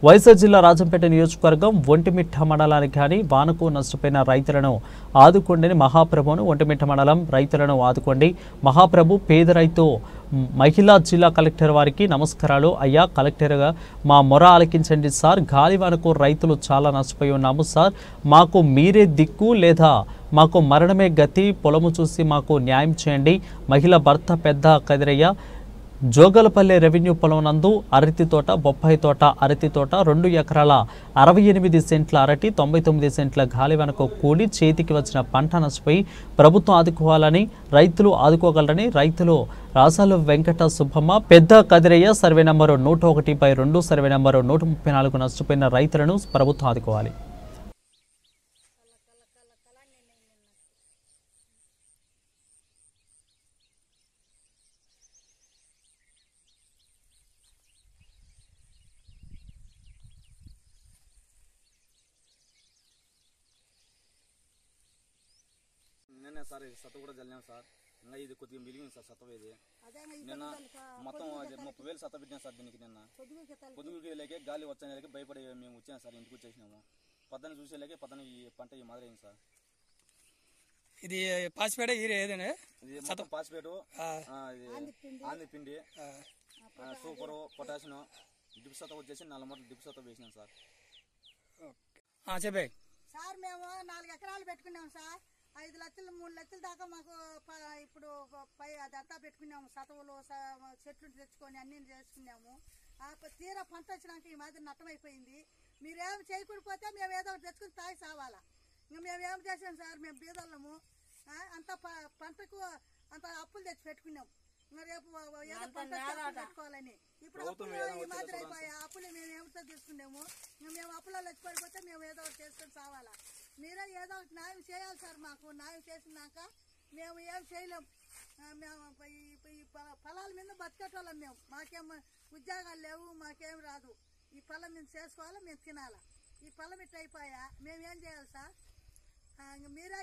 వైఎస్ఆర్ జిల్లా రాజంపేట నియోజకవర్గం ఒంటిమిట్ట మండలానికి కానీ వానకు నష్టపోయిన రైతులను ఆదుకోండి మహాప్రభును ఒంటిమిట్ట మండలం రైతులను ఆదుకోండి మహాప్రభు పేద రైతు మహిళా జిల్లా కలెక్టర్ వారికి నమస్కారాలు. అయ్యా కలెక్టర్గా మా మొర ఆలకించండి సార్. గాలివానకు రైతులు చాలా నష్టపోయి ఉన్నాము సార్. మాకు మీరే దిక్కు లేదా మాకు మరణమే గతి. పొలము చూసి మాకు న్యాయం చేయండి. మహిళ భర్త పెద్ద కదిరయ్య జోగలపల్లె రెవెన్యూ పొలం నందు అరటి తోట, బొప్పాయి తోట, అరటి తోట 2 ఎకరాల 68 సెంట్ల అరటి, 99 సెంట్ల గాలివానకు కూలి చేతికి వచ్చిన పంట నష్టపోయి ప్రభుత్వం ఆదుకోవాలని, రైతులు ఆదుకోగలరని రైతులు రాసాలు వెంకట సుబ్బమ్మ, పెద్ద కదిరయ్య సర్వే నంబరు 101/2, సర్వే నంబరు 134 నష్టపోయిన రైతులను ప్రభుత్వం ఆదుకోవాలి. నిన్న సార్ సత్వ కూడా చల్లాం సార్. ఇంకా ఇది కొద్దిగా మిలిగింది సార్ సత్వ. ఇది నిన్న మొత్తం 30,000 సత్వ పెట్టినాం సార్. దీనికి నిన్న పొద్దుగుకి లేకే గాలి వచ్చేకి భయపడి మేము వచ్చాము సార్. ఇంటికి వచ్చేసినాము. పద్దన చూసేలేకే పద్దన ఈ పంట ఈ మాదిరి అయింది సార్. ఇది పాసిపేట ఏదైనా ఇది మొత్తం పాసిపేట, ఆంది పిండి, సూపర్, పొటాషియం, డిప్ సత్వ వచ్చేసి 4 మూటలు డిప్ సత్వ వేసినాం సార్. చెప్పే సార్ మేము 4 ఎకరాలు పెట్టుకున్నాం సార్. 5 లక్షలు 3 లక్షల దాకా మాకు ఇప్పుడు అదంతా పెట్టుకున్నాము. సతవులు చెట్లు తెచ్చుకొని అన్ని చేసుకున్నాము. తీరా పంట వచ్చినాక ఈ మాదిరి నష్టమైపోయింది. మీరేం చేయకపోతే మేము ఏదో ఒకటి తెచ్చుకుని తాగి సావాలా. ఇంకా మేము ఏం చేసాం సార్, మేము బీదళ్ళము. అంత పంటకు అంత అప్పులు తెచ్చి పెట్టుకున్నాం. రేపు ఏదో పంట పెట్టుకోవాలని ఇప్పుడు ఈ మాదిరి అయిపోయా. అప్పులు మేము ఏమిటో తీసుకున్నాము. మేము అప్పులలో వచ్చి పడిపోతే మేము ఏదో ఒకటి చేసుకొని సావాలా. మీరే ఏదో ఒకటి న్యాయం చేయాలి సార్. మాకు న్యాయం చేసినాక మేము ఏం చేయలేము. మేము ఈ పొలాల మీద బతికేటోళ్ళం. మాకేం ఉద్యోగాలు లేవు, మాకేం రాదు. ఈ పొలం మేము చేసుకోవాలా, మేము తినాలా. ఈ పొలం ఇట్లా అయిపోయా. మేము ఏం చేయాలి సార్? మీరే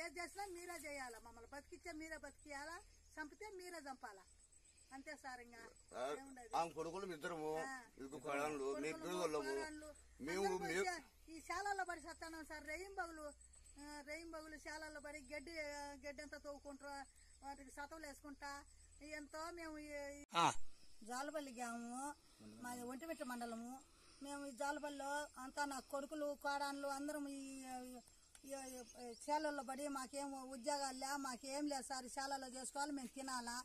ఏది చేసినా మీరే చేయాలా. మమ్మల్ని బతికిచ్చే మీరే బతికియాలా, చంపితే మీరే చంపాలా. అంతే సార్. ఇంకా కొడుకులు ఇద్దరము ఈ శాలలో పడి సత్తాను సార్. రెయింబగులు శాలలో పడి గడ్డి అంతా తవ్వుకుంటారు. వాటికి సతవులు వేసుకుంటా ఎంతో మేము జాలపల్లి గ్రామము, మాది ఒంటిమిట్ట మండలము. మేము ఈ జాలపల్లిలో అంతా నా కొడుకులు కోడాన్లు అందరం ఈ శాలల్లో పడి మాకేం ఉద్యోగాలు లే, మాకేం లేదు సార్. శాలలో చేసుకోవాలి, మేము తినాలా.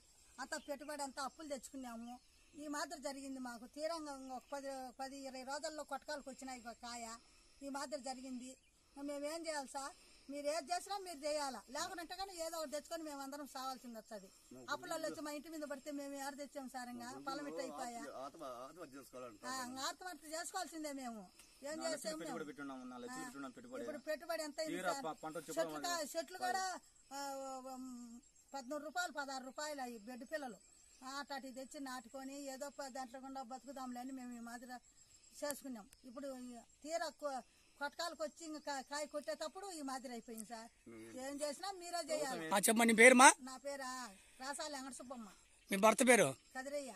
అంతా పెట్టుబడి అంతా అప్పులు తెచ్చుకున్నాము. ఈ మాదిరి జరిగింది మాకు. తీరంగా ఒక 10-20 రోజుల్లో కొట్టకాలకు వచ్చినాయి కాయ. ఈ మాదిరి జరిగింది. మేమేం చేయాలి సార్? మీరు ఏది చేసినా మీరు చేయాలా. లేకుంటే కానీ ఏదో ఒకటి తెచ్చుకొని మేము అందరం సావాల్సింది వస్తుంది. అప్పులలో వచ్చి మా ఇంటి మీద పడితే మేము ఎవరు తెచ్చాము సార్? ఇంకా పొలం ఇట్ట అయిపోయా. ఆత్మహత్య చేసుకోవాల్సిందే. మేము ఏం చేసాము? ఇప్పుడు పెట్టుబడి ఎంత అయింది? చెట్లు కూడా 13 రూపాయలు 16 రూపాయలు అయ్యి బెడ్ పిల్లలు అటు తెచ్చి నాటుకొని ఏదో దాంట్లో కూడా బతుకుదాంలే అని మేము ఈ మాదిరి చేసుకున్నాం. ఇప్పుడు తీరా కొట్టకాలకు వచ్చి ఇంకా కాయ కొట్టేటప్పుడు ఈ మాదిరి అయిపోయింది సార్. ఏం చేసినా మీరే చేయాలి. చెప్పండి. నీ పేరు? నా పేరు రాసాలి వెంకట సుబ్బమ్మ. మీ భర్త పేరు? కదిరయ్య.